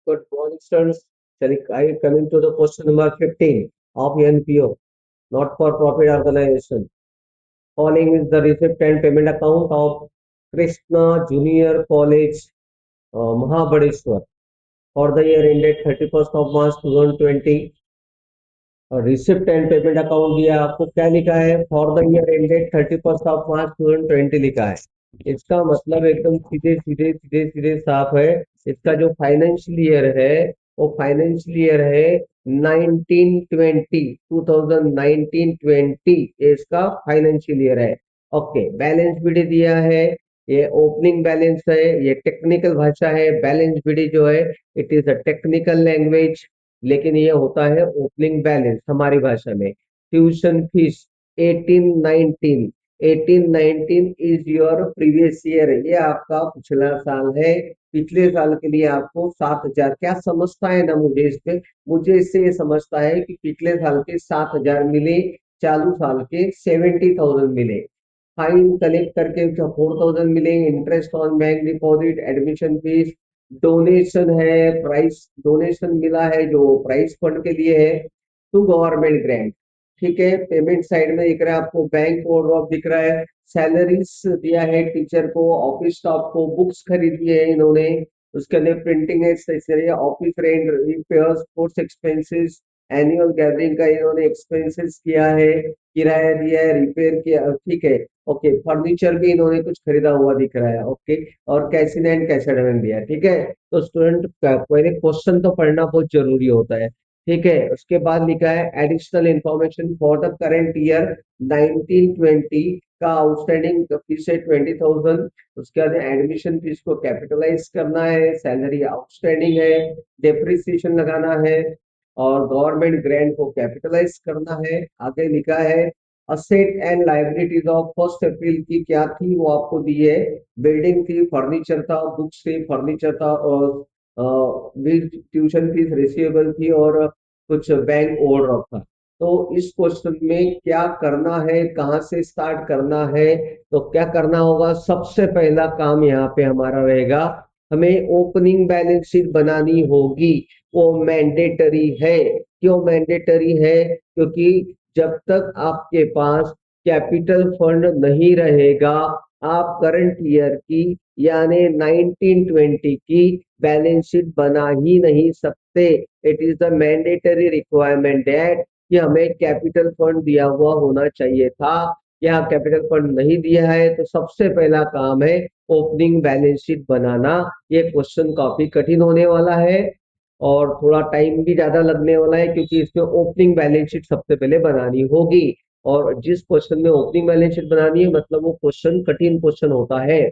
Good morning, students. I coming to the question number 15 of NPO, not for profit organization. Following is the receipt and payment account of Krishna Junior College, Mahabadeshwar, for the year ended 31st of March 2020. Receipt and payment account दिया आपको, क्या लिखा है? For the year ended 31st of March 2020 लिखा है। इसका मतलब एकदम सीधे सीधे सीधे सीधे साफ है। इसका जो फाइनेंशियल ईयर है वो फाइनेंशियल ईयर है 1920, 2019-20 इसका फाइनेंशियल ईयर है। ओके, बैलेंस बीडी दिया है, ये ओपनिंग बैलेंस है, ये टेक्निकल भाषा है। बैलेंस बीडी जो है it is a technical language, लेकिन ये होता है ओपनिंग बैलेंस हमारी भाषा में। Tuition fees 1819, 1819 is your previous year, ये आपका पिछला साल है। पिछले साल के लिए आपको 7,000 क्या समझता है ना मुझे इस पे, मुझे इससे ये समझता है कि पिछले साल के 7,000 मिले, चालू साल के 70,000 मिले। फाइन कलेक्ट करके 4,000 मिले। Interest on bank deposit, admission fees, donation है, प्राइस डोनेशन मिला है जो प्राइस फंड के लिए है टू गवर्नमेंट ग्रांट। ठीक है, पेमेंट साइड में दिख रहा है आपको, बैंक ओवरड्राफ्ट दिख रहा है, सैलरीज दिया है टीचर को, ऑफिस स्टाफ को, बुक्स खरीदी है इन्होंने, उसके अंदर प्रिंटिंग है, stationery, office rent, repairs, sports expenses, annual gathering का इन्होंने एक्सपेंसेस किया है, किराया दिया है, रिपेयर किया। ठीक है, ओके, फर्नीचर भी इन्होंने कुछ खरीदा हुआ दिख रहा है। ओके, और cash in and cash advance दिया है। ठीक है, तो स्टूडेंट पहले क्वेश्चन तो पढ़ना बहुत जरूरी होता है। ठीक है, उसके बाद लिखा है additional information for the current year 1920 का आउटस्टैंडिंग फीस है 20,000। उसके बाद एडमिशन फीस को कैपिटलाइज करना है, सैलरी आउटस्टैंडिंग है, डेप्रिसिएशन लगाना है, और गवर्नमेंट ग्रांट को कैपिटलाइज करना है। आगे लिखा है असेट एंड लाइबिलिटीज ऑफ 1 अप्रैल की क्या थी वो आपको दी है। बिल्डिंग थी, फर्नीचर था, बुक्स थी, फर्नीचर था, और ट्यूशन फीस रिसीवेबल थी, और कुछ बैंक ओवरड्राफ्ट था। तो इस क्वेश्चन में क्या करना है, कहाँ से स्टार्ट करना है? तो क्या करना होगा, सबसे पहला काम यहाँ पे हमारा रहेगा, हमें ओपनिंग बैलेंस शीट बनानी होगी। वो मैंडेटरी है। क्यों मैंडेटरी है? क्योंकि जब तक आपके पास कैपिटल फंड नहीं रहेगा, आप करंट ईयर की यानी 1920 की बैलेंस शीट बना ही नहीं सकते। It is the mandatory requirement that कि हमें कैपिटल फंड दिया हुआ होना चाहिए था। यहाँ कैपिटल फंड नहीं दिया है, तो सबसे पहला काम है ओपनिंग बैलेंस शीट बनाना। ये क्वेश्चन काफी कठिन होने वाला है और थोड़ा टाइम भी ज्यादा लगने वाला है, क्योंकि इसमें ओपनिंग बैलेंस शीट सबसे पहले बनानी होगी। और जिस क्वेश्चन में ओपनिंग बैलेंस शीट बनानी है मतलब वो क्वेश्चन कठिन क्वेश्चन होता है।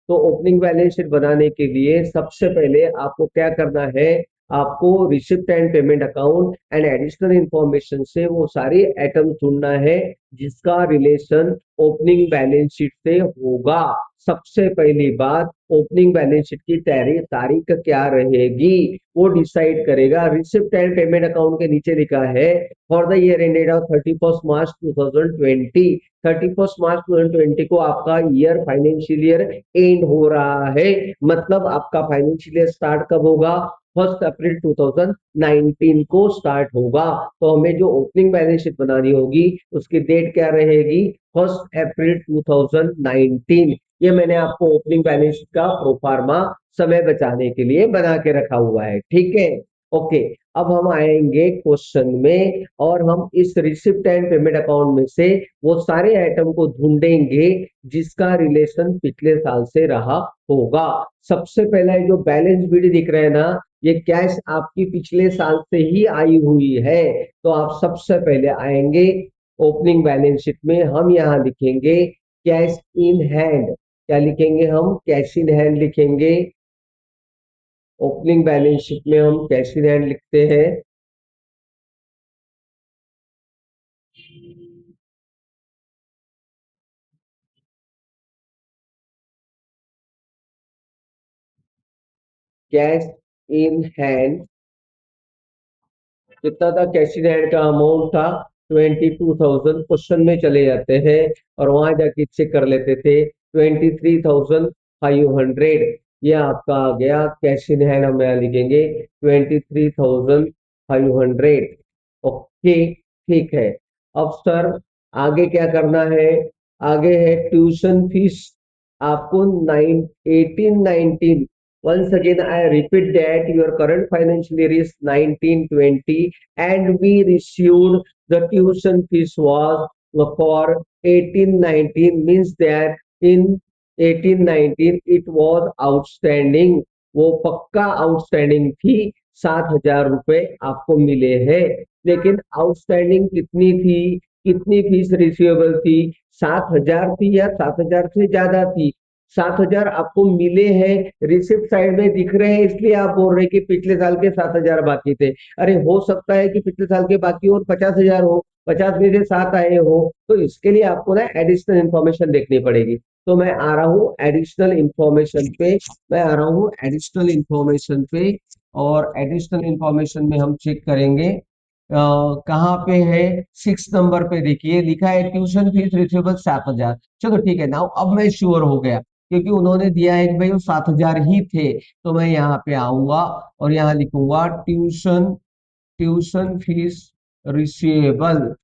तो ओपनिंग बैलेंस शीट बनाने के लिए सबसे पहले आपको क्या करना है, आपको receipt and payment account and additional information से वो सारी आइटम ढूंढना है जिसका रिलेशन ओपनिंग बैलेंस शीट से होगा। सबसे पहली बात, ओपनिंग बैलेंस शीट की तारीख क्या रहेगी वो डिसाइड करेगा। रिसिप्ट एंड पेमेंट अकाउंट के नीचे लिखा है for the year ended of 31st March 2020। 31st मार्च 2020 को आपका ईयर फाइनेंशियल ईयर एंड हो रहा है, मतलब आपका फाइनेंशियल ईयर स्टार्ट कब होगा? 1 अप्रैल 2019 को स्टार्ट होगा। तो हमें जो ओपनिंग बैलेंस शीट बनानी होगी उसकी डेट क्या रहेगी? 1 अप्रैल 2019। ये मैंने आपको ओपनिंग बैलेंस शीट का प्रोफार्मा समय बचाने के लिए बना के रखा हुआ है। ठीक है, ओके। अब हम आएंगे क्वेश्चन में और हम इस रिसिप्ट एंड पेमेंट अकाउंट में से वो सारे आइटम को ढूंढेंगे जिसका रिलेशन पिछले साल से रहा होगा। सबसे पहला जो बैलेंस शीट दिख रहा है ना, ये कैश आपकी पिछले साल से ही आई हुई है। तो आप सबसे पहले आएंगे ओपनिंग बैलेंस शीट में, हम यहाँ लिखेंगे कैश इन हैंड। क्या लिखेंगे हम? कैश इन हैंड लिखेंगे। ओपनिंग बैलेंस शीट में हम कैश इन हैंड लिखते हैं। कैश इन हैंड कितना था? कैश इन हैंड का अमाउंट था 22,000। क्वेश्चन में चले जाते हैं और वहां जाके चेक कर लेते थे 23,500। ये आपका आ गया कैश इन हैंड, हम यहाँ लिखेंगे 23,500। ओके, ठीक है। अब सर आगे क्या करना है? आगे है ट्यूशन फीस। आपको 18-19, once again I repeat that your current financial year is 1920 and we received the tuition fees was for 18-19, means that in 18-19 it was outstanding, वो पक्का आउटस्टैंडिंग थी। 7,000 रुपए आपको मिले हैं। लेकिन आउटस्टैंडिंग कितनी थी? कितनी फीस रिसीवेबल थी? 7,000 थी या 7,000 से ज्यादा थी? 7,000 आपको मिले हैं, रिसिप्ट साइड में दिख रहे हैं, इसलिए आप बोल रहे हैं कि पिछले साल के 7,000 बाकी थे। अरे हो सकता है कि पिछले साल के बाकी और 50,000 हो, 50 में से 7 आए हो, तो इसके लिए आपको ना एडिशनल इंफॉर्मेशन देखनी पड़ेगी। तो मैं आ रहा हूँ एडिशनल इंफॉर्मेशन पे, मैं आ रहा हूँ एडिशनल इंफॉर्मेशन पे, और एडिशनल इंफॉर्मेशन में हम चेक करेंगे कहाँ पे है। 6 नंबर पे देखिए लिखा है ट्यूशन फीस रिसीवेबल 7,000। चलो ठीक है ना, अब मैं श्योर हो गया क्योंकि उन्होंने दिया है कि भाई वो 7,000 ही थे। तो मैं यहाँ पे आऊंगा और यहाँ लिखूंगा tuition tuition fees receivable,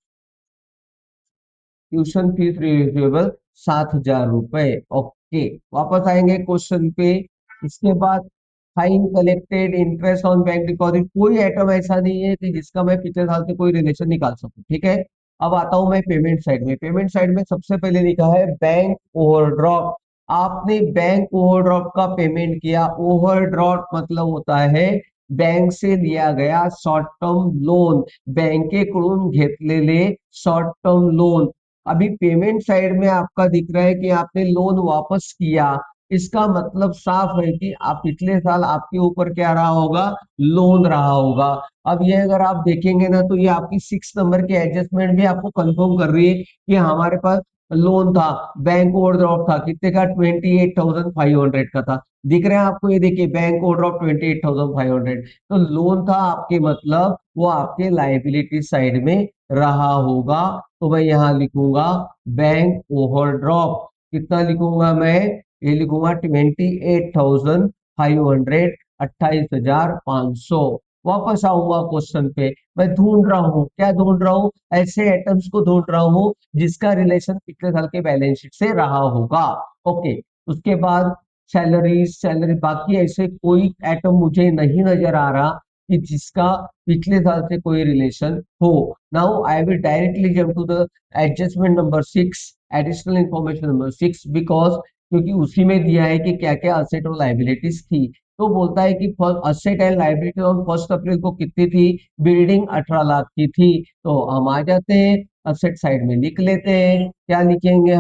tuition fees receivable 7,000 रुपए। ओके, वापस आएंगे क्वेश्चन पे। इसके बाद fine collected interest on bank deposit, कोई आइटम ऐसा नहीं है कि जिसका मैं पिछले साल से कोई रिलेशन निकाल सकूं, ठीक है। अब आता हूं मैं पेमेंट साइड में। पेमेंट साइड में सबसे पहले लिखा है बैंक ओवरड्राफ्ट। आपने बैंक ओवरड्राफ्ट का पेमेंट किया। ओवरड्राफ्ट मतलब होता है बैंक से लिया गया शॉर्ट टर्म लोन, बँकेकडून घेतलेले शॉर्ट टर्म लोन। अभी पेमेंट साइड में आपका दिख रहा है कि आपने लोन वापस किया, इसका मतलब साफ है कि आप पिछले साल आपके ऊपर क्या रहा होगा? लोन रहा होगा। अब ये अगर आप देखेंगे ना तो ये आपकी 6 नंबर की एडजस्टमेंट भी आपको कंफर्म कर रही है कि हमारे पास लोन था, बैंक ओवरड्राफ्ट था, कितने का? 28,500 का था। दिख रहा है आपको? ये देखिए बैंक ओवरड्राफ्ट 28,500। तो लोन था आपके, मतलब वो आपके लाइबिलिटी साइड में रहा होगा। तो मैं यहाँ लिखूंगा बैंक ओवरड्राफ्ट। कितना लिखूंगा मैं? ये लिखूंगा 28,500, 28,500। वापस आऊंगा क्वेश्चन पे। मैं ढूंढ रहा हूँ, क्या ढूंढ रहा हूँ? ऐसे आइटम्स को ढूंढ रहा हूँ जिसका रिलेशन पिछले साल के बैलेंस शीट से रहा होगा। ओके, उसके बाद सैलरी, सैलरी बाकी ऐसे कोई आइटम मुझे नहीं नजर आ रहा कि जिसका पिछले साल से कोई रिलेशन हो। Now I will directly jump to the adjustment number 6, additional information number 6, because क्योंकि उसी में दिया है कि क्या क्या असेट और लाइबिलिटीज थी। तो बोलता है कि असेट एंड लाइबिलिटी ऑन 1 अप्रैल को कितनी थी? बिल्डिंग 18 लाख की थी। तो हम आ जाते हैं, असेट साइड में लिख लेते हैं। क्या लिखेंगे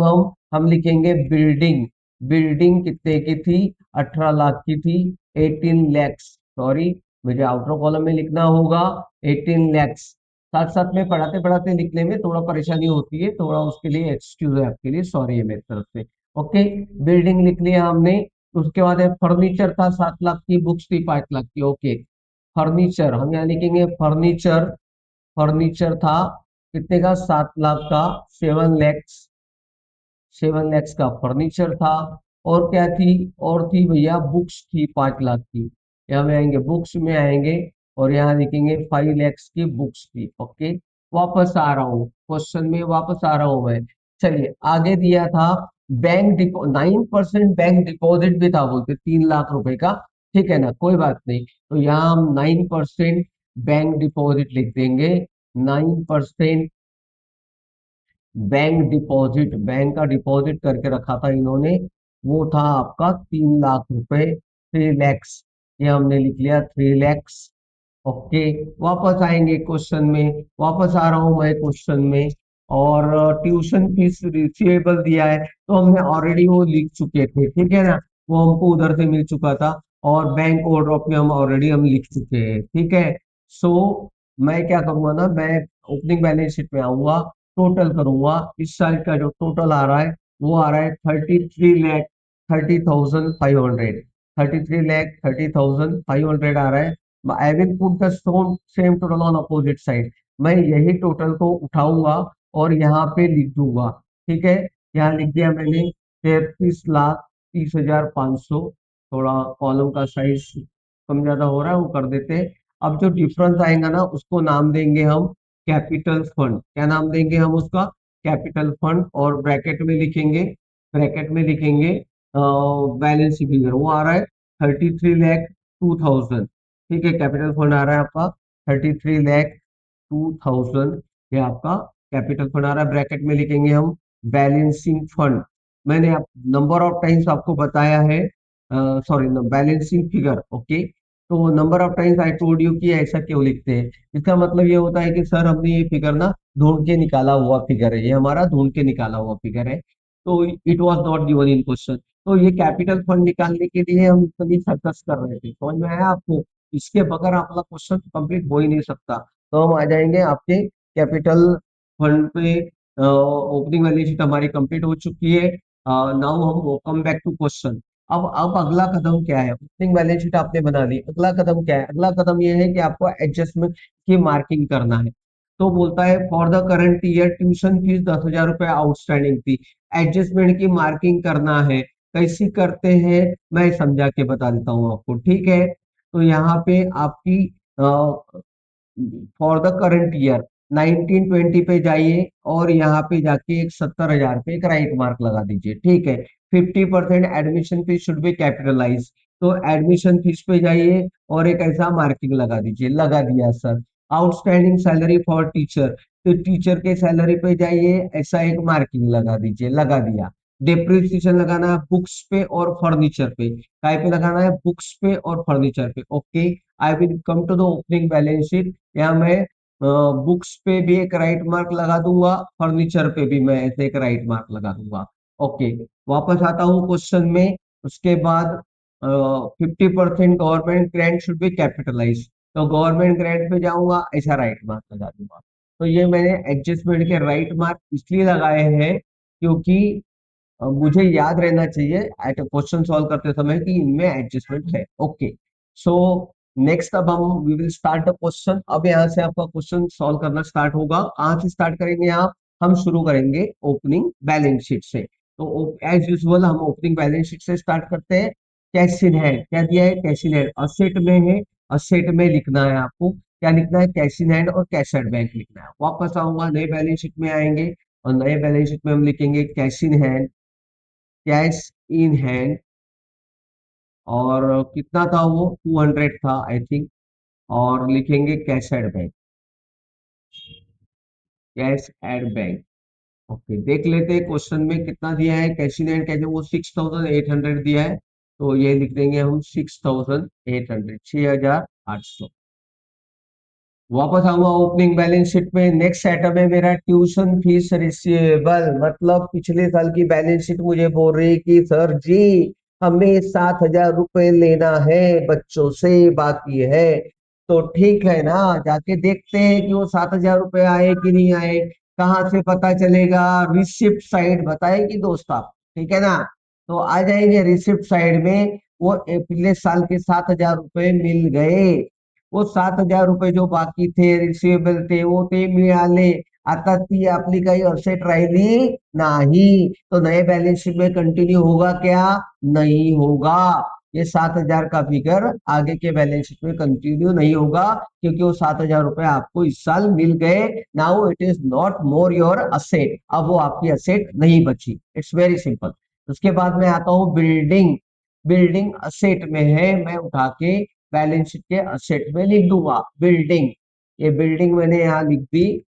हम लिखेंगे बिल्डिंग। बिल्डिंग कितने की थी? 18 लाख की थी। 18 लैक्स, सॉरी मुझे आउटर कॉलम में लिखना होगा 18 लैक्स। साथ साथ में पढ़ाते पढ़ाते लिखने में थोड़ा परेशानी होती है, थोड़ा उसके लिए एक्सक्यूज है आपके लिए, सॉरी है मेरी तरफ से। ओके, बिल्डिंग लिख लिया हमने। उसके बाद फर्नीचर था 7 लाख की, बुक्स थी 5 लाख की। ओके, फर्नीचर हम यहाँ लिखेंगे फर्नीचर। फर्नीचर था कितने का? 7 लाख का। 7 लैक्स, 7 लैक्स का फर्नीचर था। और क्या थी? और थी भैया बुक्स थी 5 लाख की। यहाँ में आएंगे, बुक्स में आएंगे और यहाँ लिखेंगे 5 लैक्स की बुक्स थी। ओके, वापस आ रहा हूँ क्वेश्चन में, वापस आ रहा हूँ मैं। चलिए आगे दिया था बैंक डिपो 9% बैंक डिपॉजिट भी था, बोलते 3 लाख रुपए का। ठीक है ना, कोई बात नहीं। तो यहाँ हम 9% बैंक डिपॉजिट लिख देंगे। 9% बैंक डिपॉजिट, बैंक का डिपॉजिट करके रखा था इन्होंने, वो था आपका 3 लाख रुपए। 3 लैक्स, ये हमने लिख लिया 3 लैक्स। ओके, वापस आएंगे क्वेश्चन में, वापस आ रहा हूं मैं क्वेश्चन में। और ट्यूशन फीस रिसीवेबल दिया है तो हमने ऑलरेडी वो लिख चुके थे, ठीक है ना, वो हमको उधर से मिल चुका था। और बैंक ओवरड्राफ्ट में हम लिख चुके हैं, ठीक है। सो मैं क्या करूंगा ना, मैं ओपनिंग बैलेंस शीट में आऊंगा, टोटल करूंगा। इस साल का जो टोटल आ रहा है वो आ रहा है 33,30,500। 33,30,500 आ रहा है। I will put the same total on opposite side. मैं यही टोटल को उठाऊंगा और यहाँ पे लिख दूंगा, ठीक है। यहाँ लिख दिया मैंने 33,30,500। थोड़ा कॉलम का साइज कम ज्यादा हो रहा है, वो कर देते हैं। अब जो डिफरेंस आएगा ना उसको नाम देंगे हम कैपिटल फंड। क्या नाम देंगे हम उसका? Capital fund. और ब्रैकेट में लिखेंगे बैलेंस फिगर, वो आ रहा है 33,02,000। ठीक है, कैपिटल फंड आ रहा है आपका 33,02,000। ये आपका कैपिटल फंड आ रहा है। ब्रैकेट में लिखेंगे हम बैलेंसिंग फंड। मैंने आप नंबर ऑफ टाइम्स आपको बताया है, सॉरी, बैलेंसिंग फिगर। ओके, तो number of times I told you कि ऐसा क्यों लिखते हैं। इसका मतलब ये होता है कि सर हमने ये फिगर ना ढूंढ के निकाला हुआ फिगर है, ये हमारा ढूंढ के निकाला हुआ फिगर है, तो it was not given in question. तो ये कैपिटल फंड निकालने के लिए हम इतनी सर्कस कर रहे थे, समझ में आया आपको? इसके बगैर आपका क्वेश्चन कंप्लीट हो ही नहीं सकता। तो हम आ जाएंगे आपके कैपिटल फंड पे। ओपनिंग बैलेंस शीट हमारी कंप्लीट हो चुकी है। नाउ हम कम बैक टू क्वेश्चन। अब अगला कदम क्या है? ओपनिंग बैलेंस शीट आपने बना ली, अगला कदम क्या है? अगला कदम ये है कि आपको एडजस्टमेंट की मार्किंग करना है। तो बोलता है for the current year tuition fees 10,000 रुपए आउटस्टैंडिंग थी, एडजस्टमेंट की मार्किंग करना है। कैसी करते हैं मैं समझा के बता देता हूँ आपको, ठीक है? तो यहाँ पे आपकी फॉर द करंट ईयर 1920 पे जाइए और यहाँ पे जाके एक 70,000 पे एक राइट मार्क लगा दीजिए, ठीक है? 50% admission fees should be capitalise. तो एडमिशन फीस पे जाइए और एक ऐसा मार्किंग लगा दीजिए, लगा दिया sir. Outstanding salary for teacher, तो टीचर के सैलरी पे जाइए, ऐसा एक मार्किंग लगा दीजिए, लगा दिया। डिप्रिसिएशन लगाना है बुक्स पे और फर्नीचर पे, काय पे लगाना है? बुक्स पे और फर्नीचर पे। Okay, I will come to the opening balance sheet. या मैं बुक्स पे भी एक राइट मार्क लगा दूंगा, फर्नीचर पे भी मैं ऐसे एक राइट मार्क लगा दूंगा। ओके, वापस आता हूँ क्वेश्चन में। उसके बाद 50% government grant should be capitalise, तो गवर्नमेंट ग्रांट पे जाऊंगा, ऐसा राइट मार्क लगा दूंगा। तो ये मैंने एडजस्टमेंट के राइट मार्क इसलिए लगाए हैं क्योंकि मुझे याद रहना चाहिए एट क्वेश्चन सॉल्व करते समय कि इनमें एडजस्टमेंट है। ओके, सो नेक्स्ट अब हम we will start the question. अब यहाँ से आपका क्वेश्चन सॉल्व करना स्टार्ट होगा। कहाँ से स्टार्ट करेंगे आप? हम शुरू करेंगे ओपनिंग बैलेंस शीट से। तो एज यूजुअल हम ओपनिंग बैलेंस शीट से स्टार्ट करते हैं। कैश इन हैंड क्या दिया है? कैश इन हैंड असेट में है, असेट में लिखना है आपको। क्या लिखना है? कैश इन हैंड और कैश एट बैंक लिखना है। वापस आऊंगा, नए बैलेंस शीट में आएंगे और नए बैलेंस शीट में हम लिखेंगे cash in hand, cash in hand. और कितना था वो? 200 था आई थिंक। और लिखेंगे cash at bank, cash at bank. Okay, देख लेते हैं क्वेश्चन में कितना दिया है। कैश इन हैंड कैसे? वो 6,800 दिया है, तो ये लिख देंगे हम 6,800, 6,800। वापस आऊंगा ओपनिंग बैलेंस शीट में। नेक्स्ट आइटम है मेरा ट्यूशन फीस रिसीवेबल, मतलब पिछले साल की बैलेंस शीट मुझे बोल रही है कि सर जी हमें 7,000 रुपए लेना है बच्चों से, बाकी है। तो ठीक है ना, जाके देखते हैं कि वो 7,000 रुपए आए कि नहीं आए। कहाँ से पता चलेगा? रिसिप्ट साइड बताएगी दोस्त आप, ठीक है ना? तो आ जाएंगे रिसिप्ट साइड में, वो पिछले साल के 7,000 रुपए मिल गए। वो 7,000 रुपये जो बाकी थे, रिसिवेबल थे, वो ते मिळाले। आता ती आपली काही असेट राहिली नाही, तो नए बैलेंस शीट में कंटिन्यू होगा क्या? नहीं होगा। ये 7,000 का फिगर आगे के बैलेंस शीट में कंटिन्यू नहीं होगा क्योंकि वो 7,000 रुपए आपको इस साल मिल गए। Now it is not more your asset, अब वो आपकी असेट नहीं बची। It's very simple. उसके बाद में आता हूँ बिल्डिंग। बिल्डिंग असेट में है, मैं उठा के बैलेंस शीट के असेट में लिख दूंगा बिल्डिंग। ये बिल्डिंग मैंने यहाँ लिख दी,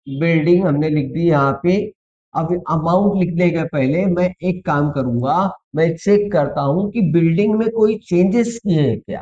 बिल्डिंग हमने लिख दी यहाँ पे। अब अमाउंट लिखने के पहले मैं एक काम करूंगा, मैं चेक करता हूं कि बिल्डिंग में कोई चेंजेस किए हैं क्या।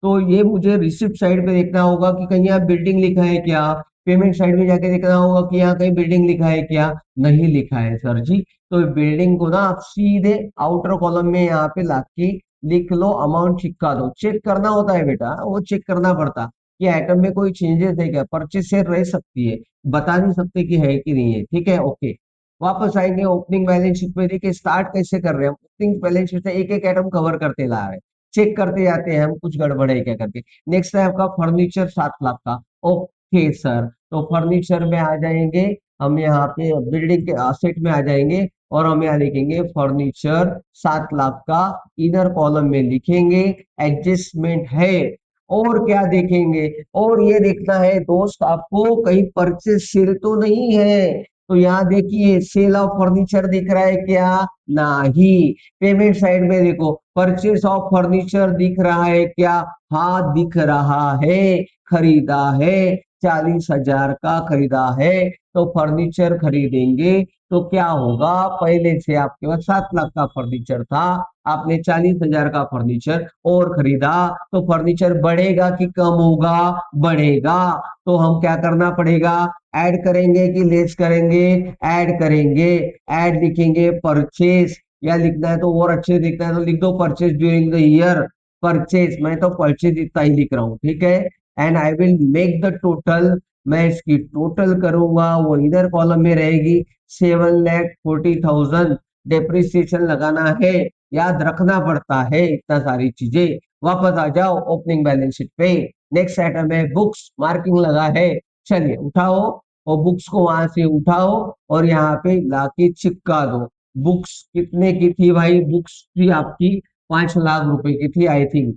तो ये मुझे रिसिप्ट साइड पे देखना होगा कि कहीं यहाँ बिल्डिंग लिखा है क्या। पेमेंट साइड में जाके देखना होगा कि यहाँ कहीं बिल्डिंग लिखा है क्या। नहीं लिखा है सर जी। तो बिल्डिंग को ना आप सीधे आउटर कॉलम में यहाँ पे लाके लिख लो, अमाउंट चिपका दो। चेक करना होता है बेटा, वो चेक करना पड़ता कि आइटम में कोई चेंजेस है क्या। परचेस से रह सकती है, बता नहीं सकते कि है कि नहीं है, ठीक है? ओके, वापस आएंगे ओपनिंग बैलेंस शीट पे। देखिए स्टार्ट कैसे कर रहे हैं, ओपनिंग बैलेंस शीट से एक एक आइटम कवर करते ला रहे हैं, चेक करते जाते हैं हम कुछ गड़बड़ है क्या करके। नेक्स्ट है आपका फर्नीचर 7 लाख का। ओके सर, तो फर्नीचर में आ जाएंगे हम यहाँ पे बिल्डिंग के असेट में आ जाएंगे और हम यहाँ लिखेंगे फर्नीचर 7 लाख का, इनर कॉलम में लिखेंगे एडजस्टमेंट है। और क्या देखेंगे, और ये देखना है दोस्त आपको कहीं परचेज सेल तो नहीं है। तो यहाँ देखिए सेल ऑफ फर्नीचर दिख रहा है क्या? नहीं। पेमेंट साइड में देखो परचेस ऑफ फर्नीचर दिख रहा है क्या? हाँ दिख रहा है। खरीदा है, 40,000 का खरीदा है। तो फर्नीचर खरीदेंगे तो क्या होगा, पहले से आपके पास 7 लाख का फर्नीचर था, आपने 40,000 का फर्नीचर और खरीदा, तो फर्नीचर बढ़ेगा कि कम होगा? बढ़ेगा। तो हम क्या करना पड़ेगा, ऐड करेंगे कि लेस करेंगे? ऐड करेंगे। ऐड लिखेंगे परचेस, या लिखना है तो और अच्छे लिखना है तो लिख दो purchase during the year. Purchase, मैं तो परचेज इतना ही लिख रहा हूँ, ठीक है। And I will make the total, मैं इसकी टोटल करूंगा, वो इधर कॉलम में रहेगी। 7,40,000 डेप्रिसिएशन लगाना है, याद रखना पड़ता है इतना सारी चीजें। वापस आ जाओ ओपनिंग बैलेंस शीट पे। नेक्स्ट आइटम है बुक्स, मार्किंग लगा है। चलिए उठाओ और बुक्स को वहां से उठाओ और यहाँ पे लाके चिपका दो। बुक्स कितने की थी भाई? बुक्स थी आपकी 5 लाख रुपए की थी आई थिंक।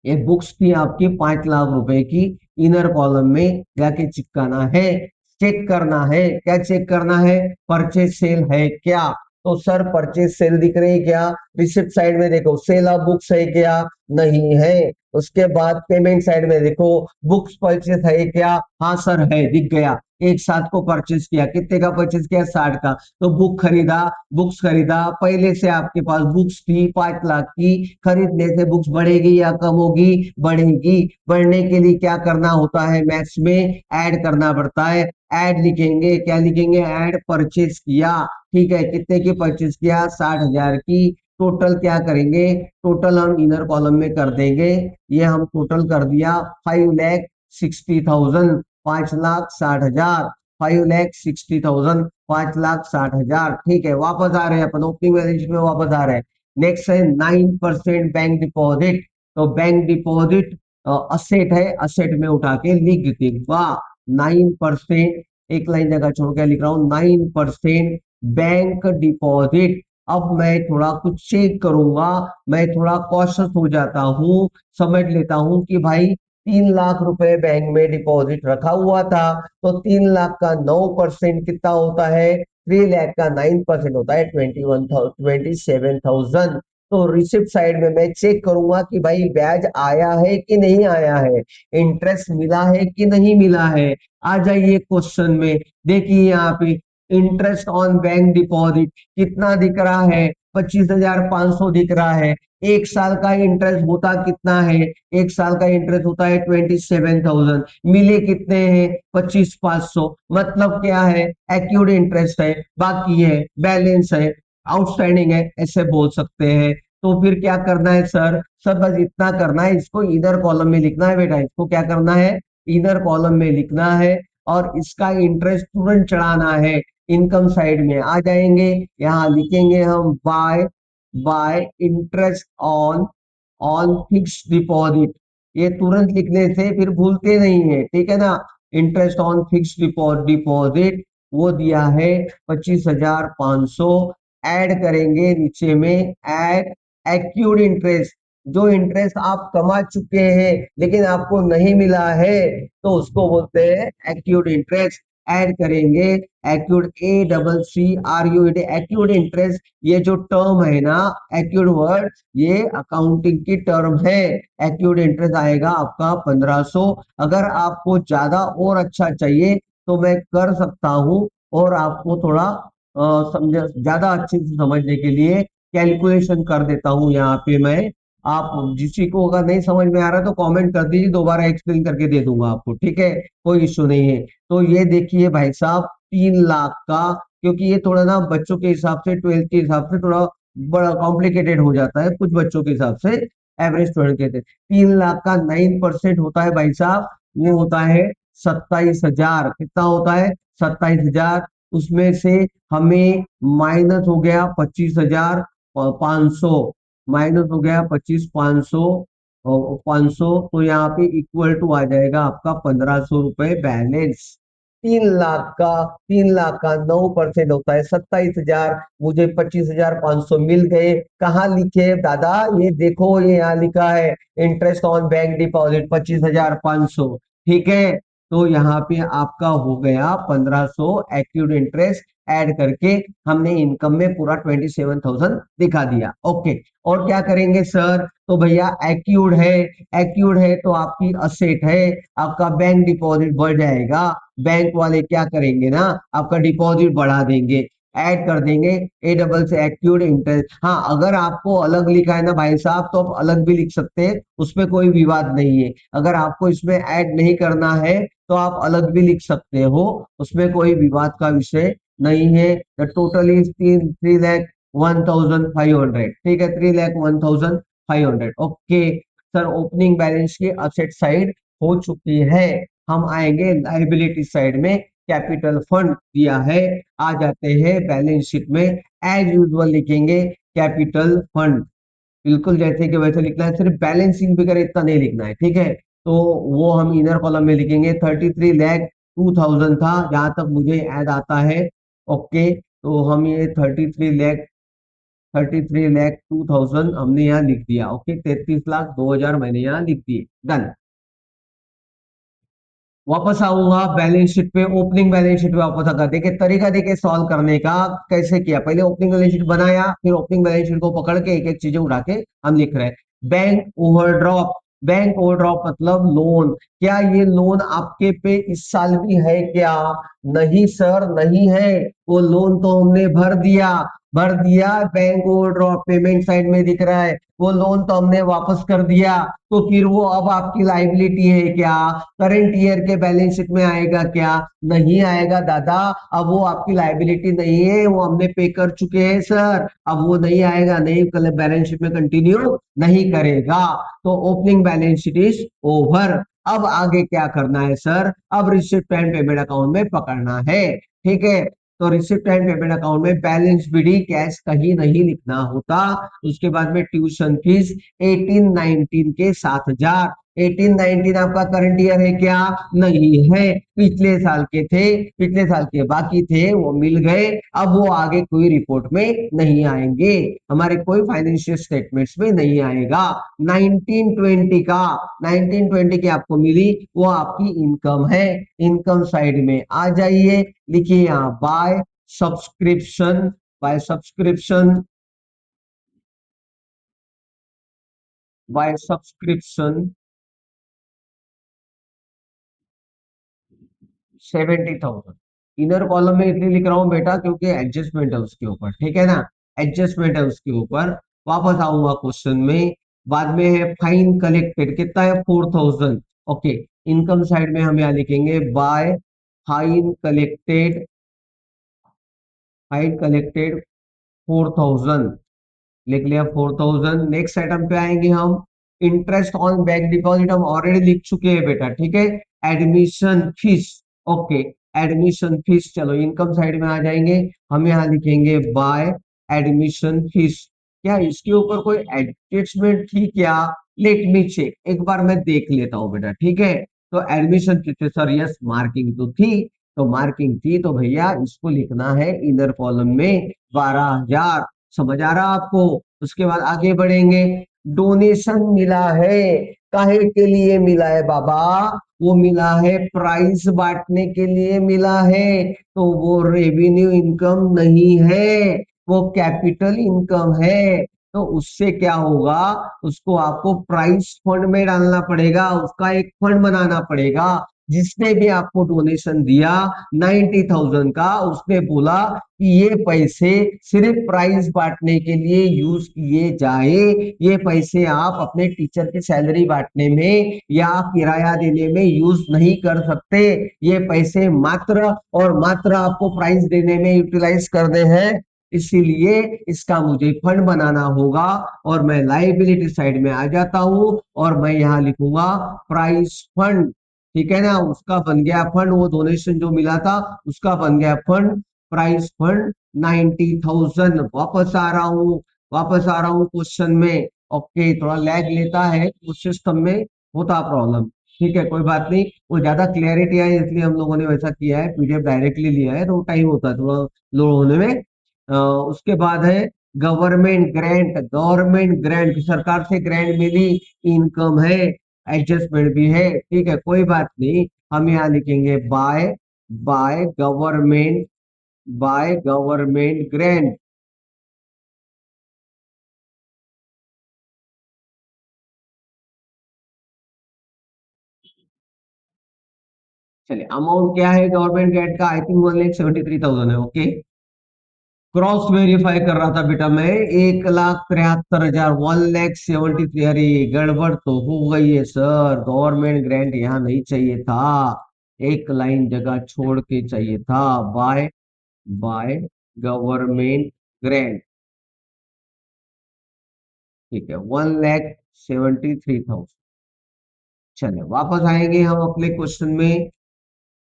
ये बुक्स थी आपकी 5 लाख रुपए की। इनर कॉलम में जाके चिपकाना है। चेक करना है, क्या चेक करना है? परचेज सेल है क्या? तो सर परचेज सेल दिख रही है क्या? रिसिप्ट साइड में देखो सेल ऑफ बुक्स है क्या? नहीं है। उसके बाद पेमेंट साइड में देखो बुक्स परचेज है क्या? हाँ सर है, दिख गया। एक साथ को परचेज किया, कितने का परचेज किया? 60 का। तो बुक खरीदा, बुक्स खरीदा, पहले से आपके पास बुक्स थी 5 लाख की, खरीदने से बुक्स बढ़ेगी या कम होगी? बढ़ेगी। बढ़ने के लिए क्या करना होता है मैथ्स में? ऐड करना पड़ता है। ऐड लिखेंगे, क्या लिखेंगे? ऐड परचेज किया, ठीक है, कितने की परचेज किया? 60,000 की। टोटल क्या करेंगे? टोटल हम इनर कॉलम में कर देंगे। ये हम टोटल कर दिया 5,60,000, 5,60,000, 5,60,000, 5,60,000, ठीक है। वापस आ रहे हैं अपन ओपनिंग बैलेंस में, वापस आ रहे हैं। नेक्स्ट है 9% बैंक डिपॉजिट। तो बैंक डिपॉजिट असेट है, असेट में उठा के लिख दूंगा 9%। एक लाइन जगह छोड़ के लिख रहा हूँ 9% बैंक डिपॉजिट। अब मैं थोड़ा कुछ चेक करूंगा, मैं थोड़ा कॉशियस हो जाता हूँ, समझ लेता हूँ कि भाई 3 लाख रुपए बैंक में डिपॉजिट रखा हुआ था, तो 3 लाख का 9% कितना होता है? 3 लाख का 9% होता है 27,000। तो रिसिप्ट साइड में मैं चेक करूंगा कि भाई ब्याज आया है कि नहीं आया है, इंटरेस्ट मिला है कि नहीं मिला है। आ जाइए क्वेश्चन में, देखिए यहाँ पे इंटरेस्ट ऑन बैंक डिपॉजिट कितना दिख रहा है? 25,500 दिख रहा है। एक साल का इंटरेस्ट होता कितना है? एक साल का इंटरेस्ट होता है 27,000। मिले कितने हैं? 25,500। मतलब क्या है? एक्यूड इंटरेस्ट है, बाकी है, बैलेंस है, आउटस्टैंडिंग है, ऐसे बोल सकते हैं। तो फिर क्या करना है सर? सर बस इतना करना है, इसको इधर कॉलम में लिखना है बेटा, इसको क्या करना है? इधर कॉलम में लिखना है और इसका इंटरेस्ट तुरंत चढ़ाना है। इनकम साइड में आ जाएंगे, यहाँ लिखेंगे हम bye interest on on fix deposit. ये तुरंत लिखने से फिर भूलते नहीं है, ठीक है ना। इंटरेस्ट ऑन फिक्स डिपॉजिट वो दिया है 25,500। ऐड करेंगे नीचे में, ऐड एक्यूड इंटरेस्ट, जो इंटरेस्ट आप कमा चुके हैं लेकिन आपको नहीं मिला है तो उसको बोलते हैं एक्यूड इंटरेस्ट। ऐड करेंगे एक्यूड, ACCRUD, एक्यूड इंटरेस्ट। ये जो टर्म है ना, एक्यूड वर्ड, ये अकाउंटिंग की टर्म है। एक्यूड इंटरेस्ट आएगा आपका 1,500। अगर आपको ज्यादा और अच्छा चाहिए तो मैं कर सकता हूँ, और आपको थोड़ा समझ ज्यादा अच्छे से समझने के लिए कैलकुलेशन कर देता हूँ यहाँ पे मैं। आप जिसी को अगर नहीं समझ में आ रहा तो कमेंट कर दीजिए, दोबारा एक्सप्लेन करके दे दूंगा आपको, ठीक है, कोई इश्यू नहीं है। तो ये देखिए भाई साहब 3 लाख का, क्योंकि ये थोड़ा ना बच्चों के हिसाब से, 12th के हिसाब से थोड़ा बड़ा कॉम्प्लिकेटेड हो जाता है कुछ बच्चों के हिसाब से, एवरेज स्टूडेंट के थे। 3 लाख का 9% होता है भाई साहब, वो होता है 27,000। कितना होता है? 27,000। उसमें से हमें माइनस हो गया 25,500, माइनस हो गया 25,500 और 500, तो यहाँ पे इक्वल टू आ जाएगा आपका 1,500 रुपए बैलेंस। 3 लाख का 9% होता है 27,000। मुझे 25,500 मिल गए। कहाँ लिखे दादा? ये देखो, ये यहाँ लिखा है इंटरेस्ट ऑन बैंक डिपॉजिट 25,500। ठीक है, तो यहाँ पे आपका हो गया 1,500 एक्यूड इंटरेस्ट ऐड करके हमने इनकम में पूरा 27,000 दिखा दिया। ओके, और क्या करेंगे सर? तो भैया एक्यूड है तो आपकी असेट है, आपका बैंक डिपॉजिट बढ़ जाएगा। बैंक वाले क्या करेंगे ना, आपका डिपॉजिट बढ़ा देंगे, ऐड कर देंगे ए डबल से एक्यूड इंटरेस्ट। हाँ, अगर आपको अलग लिखा है ना भाई साहब, तो आप अलग भी लिख सकते हैं, उसमें कोई विवाद नहीं है। अगर आपको इसमें ऐड नहीं करना है तो आप अलग भी लिख सकते हो, उसमें कोई विवाद का विषय नहीं है। The total is 3,01,500। ठीक है, 3,01,500। ओके सर, ओपनिंग बैलेंस की असेट साइड हो चुकी है। हम आएंगे लाइबिलिटी साइड में। कैपिटल फंड दिया है, आ जाते हैं बैलेंस शीट में। एज यूजुअल लिखेंगे कैपिटल फंड, बिल्कुल जैसे कि वैसे लिखना है, सिर्फ बैलेंसिंग फिगर इतना नहीं लिखना है। ठीक है, तो वो हम इनर कॉलम में लिखेंगे। 33,02,000 था जहां तक मुझे याद आता है। ओके, तो हम ये 33,02,000 हमने यहाँ लिख दिया। ओके, 33,02,000 मैंने यहाँ लिख दिए। डन। वापस आऊंगा बैलेंस शीट पे, ओपनिंग बैलेंस शीट पे वापस आकर देखिए तरीका देखिए सॉल्व करने का कैसे किया। पहले ओपनिंग बैलेंस शीट बनाया, फिर ओपनिंग बैलेंस शीट को पकड़ के एक एक चीजें उठा के हम लिख रहे हैं। बैंक ओवरड्राफ्ट, बैंक ओवरड्राफ्ट मतलब लोन। क्या ये लोन आपके पे इस साल भी है क्या? नहीं सर, नहीं है। वो लोन तो हमने भर दिया। बैंक ओवरड्राफ्ट पेमेंट साइड में दिख रहा है, वो लोन तो हमने वापस कर दिया। तो फिर वो अब आपकी लाइबिलिटी है क्या? करंट ईयर के बैलेंस शीट में आएगा क्या? नहीं आएगा दादा। अब वो आपकी लाइबिलिटी नहीं है, वो हमने पे कर चुके हैं सर। अब वो नहीं आएगा, नहीं कल बैलेंस शीट में कंटिन्यू नहीं करेगा। तो opening balance sheet is over. अब आगे क्या करना है सर? अब रिसिप्ट एंड पेमेंट अकाउंट में पकड़ना है। ठीक है, तो रिसिप्ट एंड पेमेंट अकाउंट में बैलेंस बीडी कैश कहीं नहीं लिखना होता। उसके बाद में ट्यूशन फीस 18-19 के 7,000। 18-19 आपका करंट ईयर है क्या? नहीं है, पिछले साल के थे, पिछले साल के बाकी थे, वो मिल गए। अब वो आगे कोई रिपोर्ट में नहीं आएंगे, हमारे कोई फाइनेंशियल स्टेटमेंट्स में नहीं आएगा। 1920 का 1920 की आपको मिली, वो आपकी इनकम है। इनकम साइड में आ जाइए, लिखिए यहाँ subscription by subscription 70,000। Inner column में इसलिए लिख रहा हूं बेटा क्योंकि एडजस्टमेंट है उसके ऊपर। ठीक है ना, एडजस्टमेंट है उसके ऊपर। वापस आऊंगा क्वेश्चन में। बाद में है फाइन कलेक्टेड, कितना है? 4,000। ओके, इनकम साइड में हम यहाँ लिखेंगे बाय फाइन कलेक्टेड 4,000। लिख लिया 4,000। नेक्स्ट आइटम पे आएंगे हम। इंटरेस्ट ऑन बैंक डिपॉजिट हम ऑलरेडी लिख चुके हैं बेटा। ठीक है, admission fees. Okay, admission fees, चलो इनकम साइड में आ जाएंगे। हम यहाँ लिखेंगे बाय एडमिशन फीस। क्या इसके ऊपर कोई एडजस्टमेंट थी क्या? लेट मी चेक, एक बार मैं देख लेता हूँ बेटा। ठीक है, तो admission fees sir, yes marking तो थी। तो मार्किंग थी तो भैया इसको लिखना है इनर कॉलम में 12,000। समझ आ रहा आपको? उसके बाद आगे बढ़ेंगे। डोनेशन मिला है, काहे के लिए मिला है बाबा? वो मिला है प्राइस बांटने के लिए मिला है। तो वो रेवेन्यू इनकम नहीं है, वो कैपिटल इनकम है। तो उससे क्या होगा, उसको आपको प्राइस फंड में डालना पड़ेगा, उसका एक फंड बनाना पड़ेगा। जिसने भी आपको डोनेशन दिया 90,000 का, उसने बोला कि ये पैसे सिर्फ प्राइज बांटने के लिए यूज किए जाए, ये पैसे आप अपने टीचर की सैलरी बांटने में या किराया देने में यूज नहीं कर सकते। ये पैसे मात्र और मात्र आपको प्राइज देने में यूटिलाइज करने हैं। इसीलिए इसका मुझे फंड बनाना होगा। और मैं लाइबिलिटी साइड में आ जाता हूं और मैं यहां लिखूंगा प्राइस फंड। ठीक है ना, उसका बन गया फंड, वो डोनेशन जो मिला था उसका बन गया फंड, प्राइस फंड 90,000। वापस आ रहा हूँ क्वेश्चन में। ओके, थोड़ा लैग लेता है, उस सिस्टम में होता प्रॉब्लम। ठीक है, कोई बात नहीं, वो ज्यादा क्लियरिटी है इसलिए हम लोगों ने वैसा किया है, पीडीएफ डायरेक्टली लिया है तो टाइम होता है थोड़ा लो होने में। उसके बाद है गवर्नमेंट ग्रांट। गवर्नमेंट ग्रांट, सरकार से ग्रांट मिली, इनकम है, एडजस्टमेंट भी है, ठीक है, कोई बात नहीं। हम यहाँ लिखेंगे by government, by government grant. चलिए, अमाउंट क्या है गवर्नमेंट ग्रांट का? आई थिंक 1,73,000 है। ओके, क्रॉस वेरीफाई कर रहा था बेटा मैं। 1,73,000, 1,73,000। अरे गड़बड़ तो हो गई है सर, गवर्नमेंट ग्रांट यहाँ नहीं चाहिए था, एक लाइन जगह छोड़ के चाहिए था। बाय बाय गवर्नमेंट ग्रांट, ठीक है, 1,73,000। चलिए वापस आएंगे हम अपने क्वेश्चन में।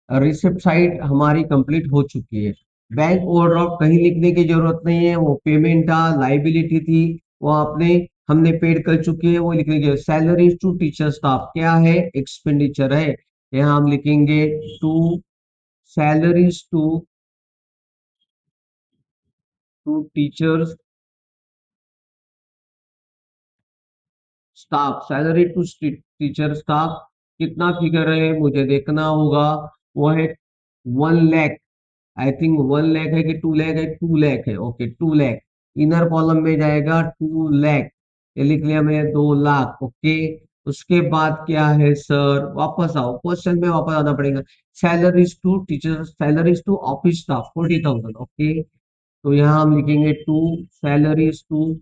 रिसिप्ट साइड हमारी कंप्लीट हो चुकी है। बैंक ओवरड्राफ्ट कहीं लिखने की जरूरत नहीं है, वो पेमेंट था, लाइबिलिटी थी, वो आपने हमने पेड कर चुकी है, वो लिखने की। सैलरीज टू टीचर स्टाफ क्या है? एक्सपेंडिचर है। यहाँ हम लिखेंगे to salaries to teachers staff, salary to teacher staff. कितना फिगर है मुझे देखना होगा। वो है 1 लाख। आई थिंक 1 लाख है कि 2 लाख है? 2 लाख है। ओके, 2 लाख। इनर कॉलम में जाएगा 2 लाख, ये लिख लिया मैंने, 2 लाख। ओके, उसके बाद क्या है सर? वापस आओ, क्वेश्चन में वापस आना पड़ेगा। Salaries to teacher, salaries to office staff 40,000। Okay, तो यहाँ हम लिखेंगे to salaries to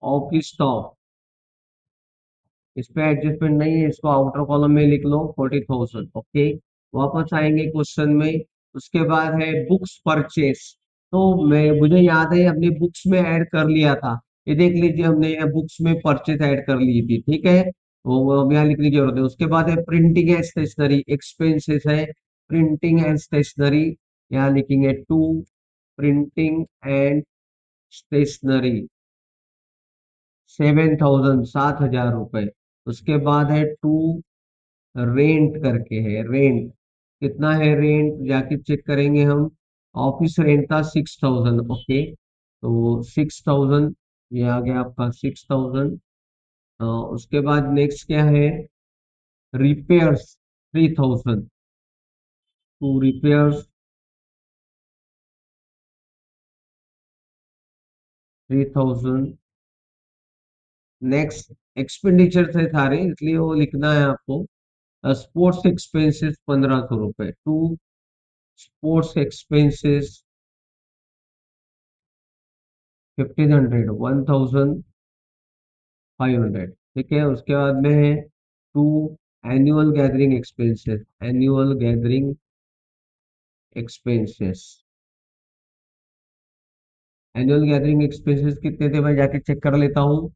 office staff. इस पे एडजस्टमेंट नहीं है, इसको आउटर कॉलम में लिख लो 40,000। ओके, वापस आएंगे क्वेश्चन में। उसके बाद है बुक्स परचेस। तो मैं मुझे याद है अपनी बुक्स में ऐड कर लिया था, ये देख लीजिए, हमने यहाँ बुक्स में परचेस ऐड कर ली थी, ठीक है, वो अब यहाँ लिखने की जरूरत है। उसके बाद है प्रिंटिंग एंड स्टेशनरी, एक्सपेंसेस है प्रिंटिंग एंड स्टेशनरी, यहाँ लिखेंगे टू प्रिंटिंग एंड स्टेशनरी 7,000, 7,000 रुपए। उसके बाद है टू रेंट करके है, रेंट कितना है? रेंट जाके चेक करेंगे हम। ऑफिस रेंट था 6,000। ओके, तो 6,000, ये आ गया आपका 6,000। उसके बाद नेक्स्ट क्या है? Repairs 3,000, to repairs 3,000। Next expenditure थे सारे इसलिए वो लिखना है आपको। स्पोर्ट्स एक्सपेंसेस 1,500 रुपए, टू स्पोर्ट्स एक्सपेंसेस 1,500, 1,500। ठीक है, उसके बाद में है to annual gathering expenses, annual gathering expenses. Annual gathering expenses कितने थे मैं जाके चेक कर लेता हूँ।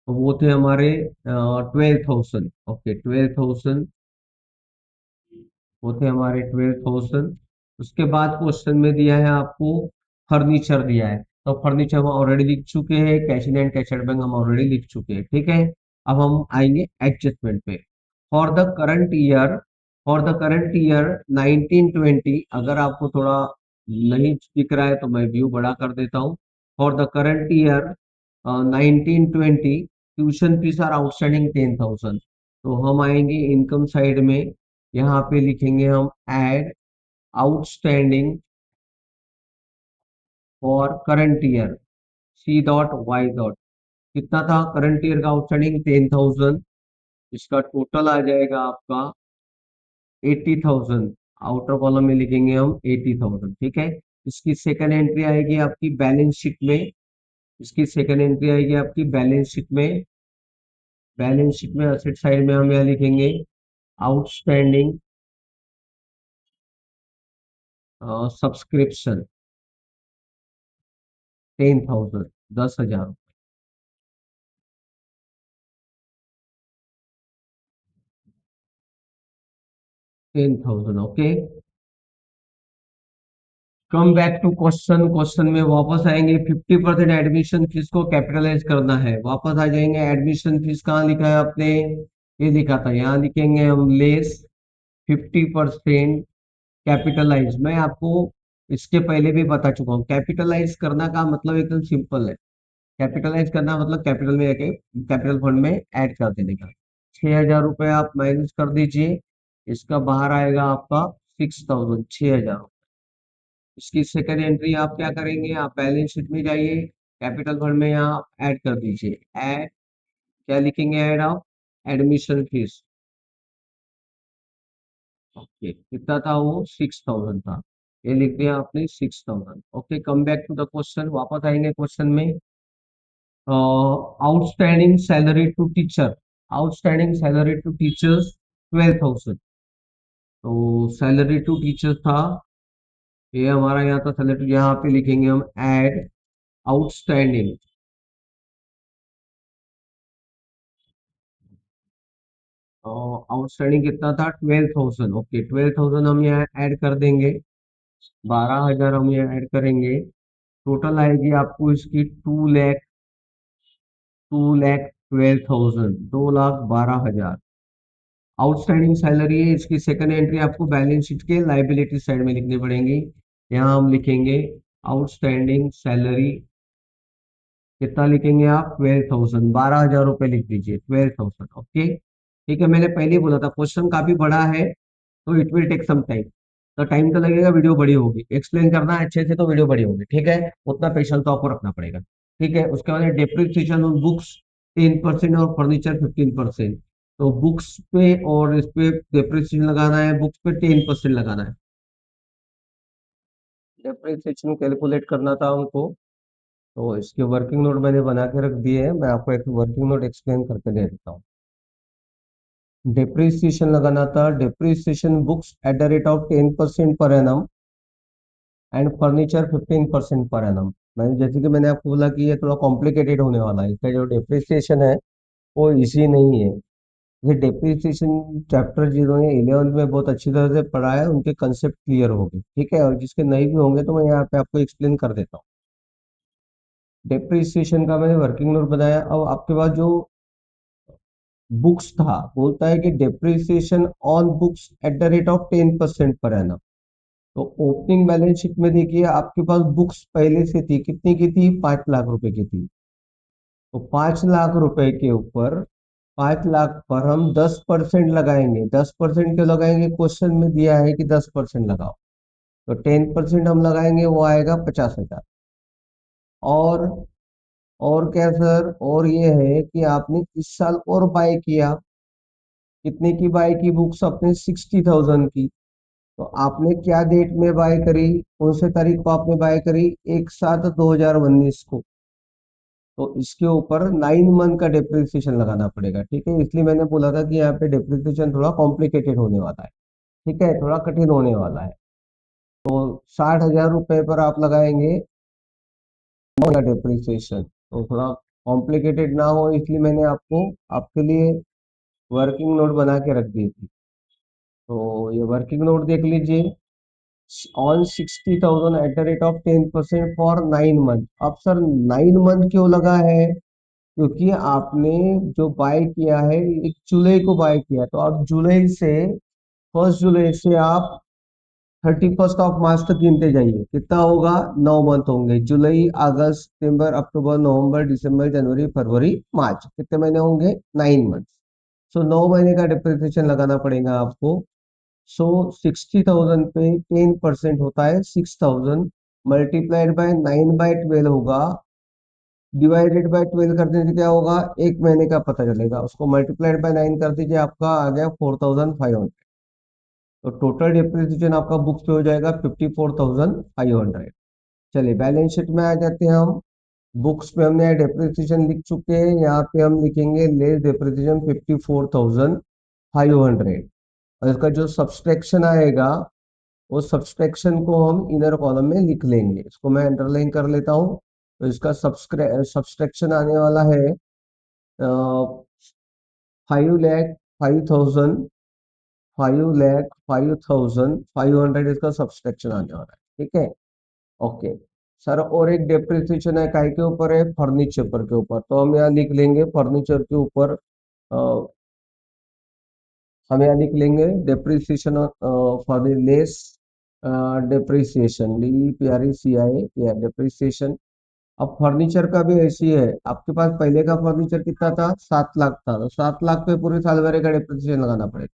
तो वो थे हमारे 12,000। ओके, 12,000, वो थे हमारे 12,000। उसके बाद क्वेश्चन में दिया है आपको फर्नीचर दिया है, तो फर्नीचर हम ऑलरेडी लिख चुके हैं, cash in and cash at bank हम ऑलरेडी लिख चुके हैं, ठीक है। अब हम आएंगे एडजस्टमेंट पे। For the current year, for the current year 1920, अगर आपको थोड़ा नहीं दिख रहा है तो मैं व्यू बड़ा कर देता हूँ। For the current year 1920, tuition fees are outstanding 10,000। तो हम आएंगे इनकम साइड में, यहाँ पे लिखेंगे हम add outstanding for current year, C dot Y dot. कितना था करंट ईयर का आउटस्टैंडिंग? 10,000। इसका टोटल आ जाएगा आपका 80,000। आउटर कॉलम में लिखेंगे हम 80,000, ठीक है। इसकी सेकंड एंट्री आएगी आपकी बैलेंस शीट में, इसकी सेकंड एंट्री आएगी आपकी बैलेंस शीट में। बैलेंस शीट में असेट साइड में हम यहाँ लिखेंगे outstanding subscription 10,000, 10,000। 10,000। Okay, come back to question. Question में वापस आएंगे। 50% एडमिशन फीस को कैपिटलाइज करना है, वापस आ जाएंगे। एडमिशन फीस कहाँ लिखा है आपने? ये लिखा था, यहाँ लिखेंगे हम लेस 50% कैपिटलाइज। मैं आपको इसके पहले भी बता चुका हूँ, कैपिटलाइज करना का मतलब एकदम सिंपल है। कैपिटलाइज करना मतलब कैपिटल में जाके कैपिटल फंड में ऐड कर देने का। 6,000 रुपये आप माइनस कर दीजिए, इसका बाहर आएगा आपका 6,000, 6,000। इसकी सेकंड एंट्री आप क्या करेंगे, आप बैलेंस शीट में जाइए, कैपिटल फंड में यहाँ ऐड कर दीजिए। ऐड, क्या लिखेंगे, add of admission fees. Okay, कितना था वो, 6,000 था। ये लिख दिया आपने 6,000। Okay, come back to the question, वापस आएंगे क्वेश्चन में। Outstanding salary to teacher, outstanding salary to teachers 12,000। तो सैलरी टू टीचर था, ये हमारा यहाँ था सैलरी, यहाँ पे लिखेंगे हम ऐड आउटस्टैंडिंग। आउटस्टैंडिंग कितना था, 12,000। ओके, 12,000 हम यहाँ ऐड कर देंगे, 12,000 हम यहाँ ऐड करेंगे। टोटल आएगी आपको इसकी 2,12,000, 2,12,000 आउटस्टैंडिंग सैलरी है। इसकी सेकंड एंट्री आपको बैलेंस शीट के लाइबिलिटी साइड में लिखनी पड़ेगी। यहाँ हम लिखेंगे आउटस्टैंडिंग सैलरी, कितना लिखेंगे आप, 12,000, 12,000 रुपये लिख दीजिए, 12,000। ओके, ठीक है, मैंने पहले ही बोला था क्वेश्चन काफी बड़ा है, तो it will take some time. तो टाइम तो लगेगा, वीडियो बड़ी होगी, एक्सप्लेन करना है अच्छे से तो वीडियो बड़ी होगी, ठीक है, उतना पेशेंस तो आपको रखना पड़ेगा। ठीक है, उसके बाद डेप्रिसिएशन ऑन बुक्स 10% और फर्नीचर 15%। तो बुक्स पे और इस पे डेप्रिसिएशन लगाना है, बुक्स पे 10% लगाना है। डेप्रिसिएशन कैलकुलेट करना था हमको, तो इसके वर्किंग नोट मैंने बना के रख दिए है, मैं आपको एक वर्किंग नोट एक्सप्लेन करके दे देता हूँ। डेप्रिसिएशन लगाना था, depreciation books at the rate of 10% per annum and furniture 15% per annum. मैंने जैसे कि मैंने आपको बोला कि ये थोड़ा कॉम्प्लिकेटेड होने वाला है, इसका जो डेप्रिसिएशन है वो इजी नहीं है। ये डेप्रिसिएशन चैप्टर जिन्होंने 11th में बहुत अच्छी तरह से पढ़ा है, उनके कंसेप्ट क्लियर हो गए, ठीक है, और जिसके नहीं भी होंगे तो मैं यहाँ पे आपको एक्सप्लेन कर देता हूँ। डेप्रिसिएशन का मैंने वर्किंग नोट बनाया। अब आपके पास जो बुक्स था, बोलता है कि depreciation on books at the rate of 10% per annum. तो ओपनिंग बैलेंस शीट में देखिए आपके पास बुक्स पहले से थी, कितनी की थी, 5 लाख रुपए की थी। तो 5 लाख रुपए के ऊपर 5 लाख पर हम 10% लगाएंगे। 10% क्यों लगाएंगे, क्वेश्चन में दिया है कि 10% लगाओ, तो 10% हम लगाएंगे, वो आएगा 50,000। और और क्या सर, और ये है कि आपने इस साल और बाय किया, कितने की बाय की बुक्स अपने, 60,000 की। तो आपने क्या डेट में बाय करी, कौन से तारीख को आपने बाय करी, 1/7/2019 को। तो इसके ऊपर 9 मंथ का डेप्रिसिएशन लगाना पड़ेगा, ठीक है, इसलिए मैंने बोला था कि यहाँ पे डेप्रिसिएशन थोड़ा कॉम्प्लिकेटेड होने वाला है, ठीक है, थोड़ा कठिन होने वाला है। तो 60,000 रुपए पर आप लगाएंगे का डेप्रिसिएशन, तो थोड़ा कॉम्प्लिकेटेड ना हो, इसलिए मैंने आपको आपके लिए वर्किंग नोट बना के रख दी थी। तो ये वर्किंग नोट देख लीजिए, on 60,000 at the rate of 10% for 9 month. अब सर 9 मंथ क्यों लगा है, क्योंकि आपने जो बाय किया है 1 जुलाई को बाय किया, तो आप जुलाई से 1 जुलाई से आप 31 मार्च तक गिनते जाइए, कितना होगा, 9 मंथ होंगे, जुलाई अगस्त सितंबर अक्टूबर नवंबर दिसंबर जनवरी फरवरी मार्च, कितने महीने होंगे, 9 मंथ। सो 9 महीने का डिप्रिसिएशन लगाना पड़ेगा आपको। सो 60,000 पे 10% होता है 6,000, मल्टीप्लाइड बाय 9/12 होगा, डिवाइडेड बाय 12 कर देने से क्या होगा, एक महीने का पता चलेगा, उसको मल्टीप्लाइड बाय 9 कर दीजिए, आपका आ गया 4,500। तो टोटल डिप्रिसिएशन आपका बुक्स पे हो जाएगा 54,500। चलिए बैलेंस शीट में आ जाते हैं हम। बुक्स पे हमने डिप्रिसिएशन लिख चुके हैं, यहाँ पे हम लिखेंगे लेस डिप्रिसिएशन 54,500। और इसका जो सब्सट्रैक्शन आएगा, वो सब्सट्रैक्शन को हम इनर कॉलम में लिख लेंगे, इसको मैं अंडरलाइन कर लेता हूँ। तो इसका सब्सट्रैक्शन आने वाला है 5,05,000, 5,05,500 इसका सब्सट्रैक्शन आने वाला है, ठीक है। ओके सर, और एक डेप्रिसिएशन है काय के ऊपर है, फर्नीचर के ऊपर, तो हम यहाँ लिख लेंगे फर्नीचर के ऊपर हम यहाँ लिख लेंगे depreciation for the less depreciation, DEPRECIA या डेप्रिसिएशन। अब फर्नीचर का भी ऐसी है, आपके पास पहले का फर्नीचर कितना था, 7 लाख था, तो 7 लाख पे पूरे साल भरे का डेप्रिसिएशन लगाना पड़ेगा।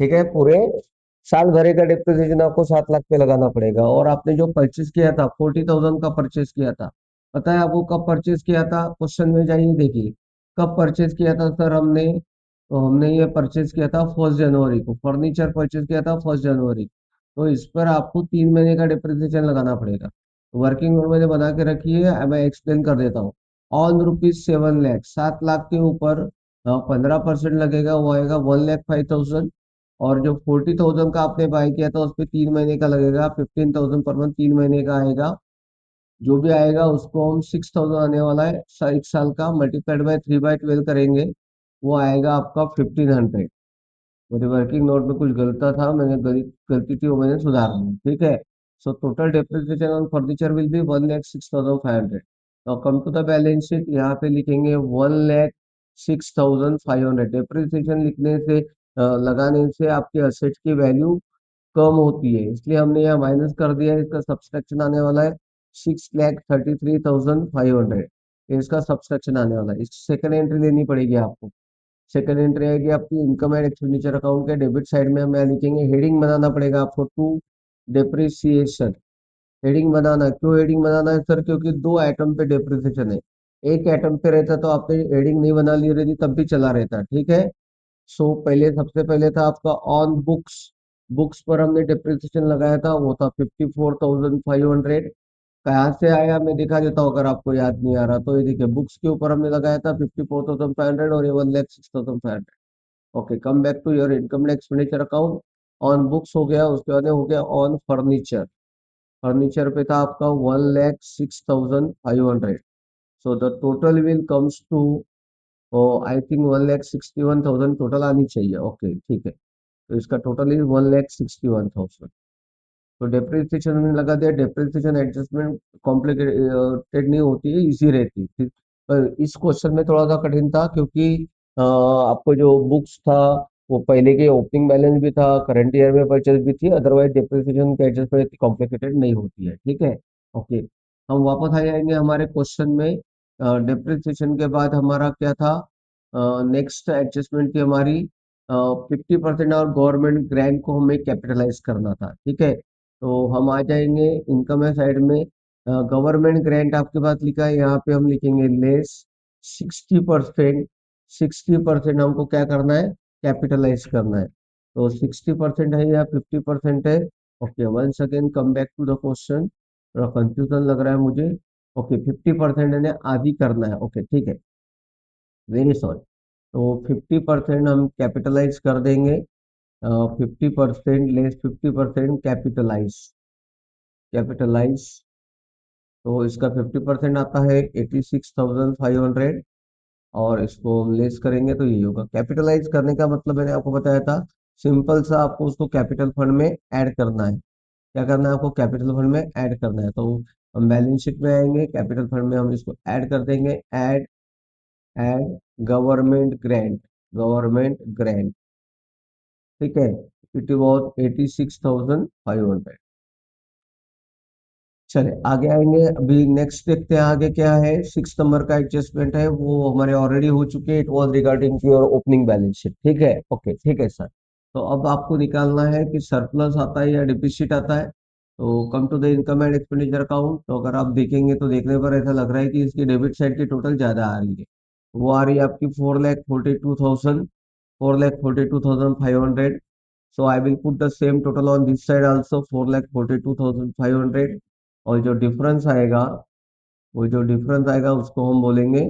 ठीक है, पूरे साल भरे का डिप्रिसिएशन आपको 7 लाख पे लगाना पड़ेगा। और आपने जो परचेज किया था, 40,000 का परचेज किया था, पता है आपको कब परचेज किया था? क्वेश्चन में जाइए देखिए, कब परचेज किया था सर हमने? तो हमने ये परचेज किया था 1 जनवरी को, फर्नीचर परचेज किया था 1 जनवरी। तो इस पर आपको 3 महीने का डिप्रिसिएशन लगाना पड़ेगा। वर्किंग नोट मैंने बना के रखी है, मैं एक्सप्लेन कर देता हूँ। ऑन ₹7 लाख, 7 लाख के ऊपर 15% लगेगा, वो आएगा 1,05,000। और जो 40,000 का आपने बाय किया था उस पे 3 महीने का लगेगा, 15,000 पर मंथ 3 महीने का आएगा। जो भी आएगा उसको हम 6,000 आने वाला है, 1 साल का मल्टीप्लाइड बाय 3/12 करेंगे, वो आएगा आपका 1,500। मेरे वर्किंग नोट में कुछ गलता था, मैंने गलती थी वो मैंने सुधार दी। ठीक है। So total depreciation on furniture will be 1,06,500। Now come to the balance sheet, यहाँ पे लिखेंगे 1,06,500। डेप्रिसिएशन लिखने से लगाने से आपके असेट की वैल्यू कम होती है, इसलिए हमने यहाँ माइनस कर दिया है। इसका सब्सट्रैक्शन आने वाला है 6,33,500, इसका सब्सट्रैक्शन आने वाला है। इसकी सेकंड एंट्री लेनी पड़ेगी आपको। सेकंड एंट्री आएगी आपकी इनकम एंड एक्सपेंडिचर अकाउंट के डेबिट साइड में, हम यहाँ लिखेंगे, हेडिंग बनाना पड़ेगा आपको, टू डेप्रिसिएशन। हेडिंग बनाना, क्यों हेडिंग बनाना है सर? क्योंकि दो आइटम पे डेप्रिसिएशन है। एक आइटम पे रहता तो आपने हेडिंग नहीं बना ली रहती, तब भी चला रहता। ठीक है। सो पहले, सबसे पहले था आपका ऑन बुक्स। बुक्स पर हमने डिप्रिसिएशन लगाया था, वो था 54,500। कहाँ से आया मैं दिखा देता हूँ, अगर आपको याद नहीं आ रहा तो। ये देखिए, बुक्स के ऊपर हमने लगाया था 54,500 और ये 1,06,500। Okay, come back to your income and expenditure account. On books हो गया, उसके बाद हो गया ऑन फर्नीचर। फर्नीचर पे था आपका 1,06,500। So the total will comes to, I think 1,61,000 total आनी चाहिए। ओके ठीक है, तो इसका टोटल इज 1,61,000। तो डेप्रिसिएशन में लगा दिया। डेप्रिसिएशन एडजस्टमेंट कॉम्प्लिकेटेड नहीं होती है, इजी रहती है। पर इस क्वेश्चन में थोड़ा सा कठिन था, क्योंकि आपको जो बुक्स था वो पहले के ओपनिंग बैलेंस भी था, करंट ईयर में परचेज भी थी, अदरवाइज डेप्रिसिएशन की एडजस्टमेंट इतनी कॉम्प्लिकेटेड नहीं होती है। ठीक है। ओके, हम वापस आ जाएंगे हमारे क्वेश्चन में। डेप्रिसिएशन के बाद हमारा क्या था? नेक्स्ट एडजस्टमेंट थी हमारी 50% और गवर्नमेंट ग्रांट को हमें कैपिटलाइज करना था। ठीक है, तो हम आ जाएंगे इनकम है साइड में। गवर्नमेंट ग्रांट आपके पास लिखा है, यहाँ पे हम लिखेंगे लेस 60%। 60% हमको क्या करना है? कैपिटलाइज करना है। तो 60% है या 50% है? Okay, once again come back to the question, थोड़ा कंफ्यूजन लग रहा है मुझे। ओके, 50% है, आधी करना है। ओके ठीक है, वेरी सॉरी। तो 50% हम कैपिटलाइज कर देंगे। 50% लेस 50% कैपिटलाइज। कैपिटलाइज, तो इसका 50% आता है 86,500। और इसको हम लेस करेंगे तो यही होगा। कैपिटलाइज करने का मतलब मैंने आपको बताया था, सिंपल सा आपको उसको कैपिटल फंड में ऐड करना है। क्या करना है आपको? कैपिटल फंड में ऐड करना है। तो हम बैलेंस शीट में आएंगे, कैपिटल फंड में हम इसको ऐड कर देंगे। Add, add government grant, government grant. ठीक है, इट वॉज 86,500। चले आगे आएंगे, अभी नेक्स्ट देखते हैं आगे क्या है। 6 नंबर का एडजस्टमेंट है, वो हमारे ऑलरेडी हो चुके हैं। It was regarding to your opening balance sheet. ठीक है, ओके ठीक है सर। तो अब आपको निकालना है कि सरप्लस आता है या डिफिसिट आता है। तो come to the income and expenditure account, तो अगर आप देखेंगे तो देखने पर ऐसा लग रहा है कि इसकी डेबिट साइड की टोटल ज्यादा आ रही है। वो आ रही है आपकी 4,42,000, 4,42,500। So I will put the same total on this side also, 4,42,500। और जो डिफरेंस आएगा, वो जो डिफरेंस आएगा उसको हम बोलेंगे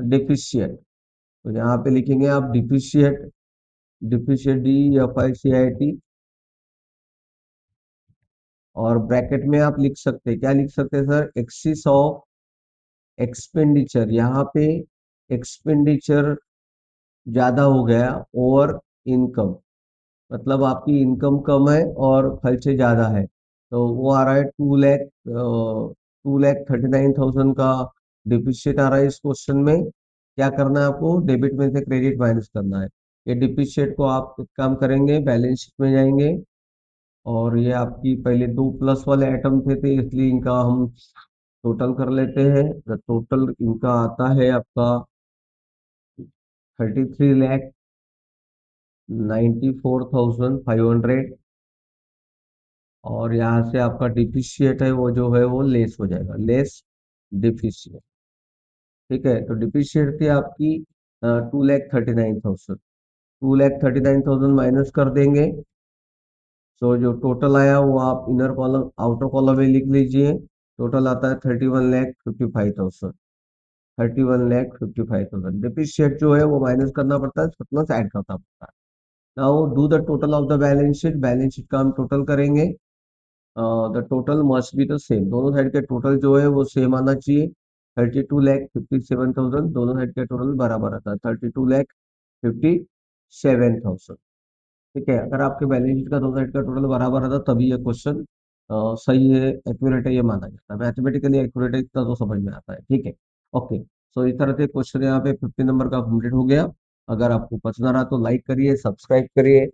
डिफिशियट। तो यहाँ पे लिखेंगे आप डिफिशियट, डिफिशियट DEFICIT। और ब्रैकेट में आप लिख सकते हैं, क्या लिख सकते हैं सर? Axis of expenditure. यहाँ पे एक्सपेंडिचर ज्यादा हो गया ओवर इनकम, मतलब आपकी इनकम कम है और खर्चे ज्यादा है। तो वो आ रहा है 2,39,000 का डिफिसिट आ रहा है इस क्वेश्चन में। क्या करना है आपको, डेबिट में से क्रेडिट माइनस करना है। ये डिप्रिशिएट को आप एक काम करेंगे, बैलेंस शीट में जाएंगे और ये आपकी पहले दो प्लस वाले आइटम थे इसलिए इनका हम टोटल कर लेते हैं। द टोटल इनका आता है आपका 33,94,500 और यहाँ से आपका डिप्रिशिएट है वो जो है वो लेस हो जाएगा, लेस डिप्रिशिएट। ठीक है, तो डिप्रिशिएट थी आपकी 2,39,000, 2,39,000 माइनस कर देंगे। तो जो टोटल आया वो आप इनर कॉलम आउटर कॉलम में लिख लीजिए। टोटल आता है 31,55,000, 31,55,000। डिप्रिशिएट जो है वो माइनस करना पड़ता है, सरप्लस ऐड करना पड़ता है। Now do the total of the balance sheet, balance sheet का हम टोटल करेंगे। The total must be the same, दोनों साइड के टोटल जो है वो सेम आना चाहिए। 32,57,000, दोनों साइड के टोटल बराबर आता है 32,57,000। ठीक है, अगर आपके बैलेंस शीट का दोनों साइड का टोटल बराबर आता तभी ये क्वेश्चन सही है, एक्यूरेट है, ये माना जाता है। मैथमेटिकली एक्यूरेट है इतना तो समझ में आता है। ठीक है, ओके। सो इस तरह से क्वेश्चन यहाँ पे 50 नंबर का कंप्लीट हो गया। अगर आपको पसंद आ रहा तो लाइक करिए, सब्सक्राइब करिए।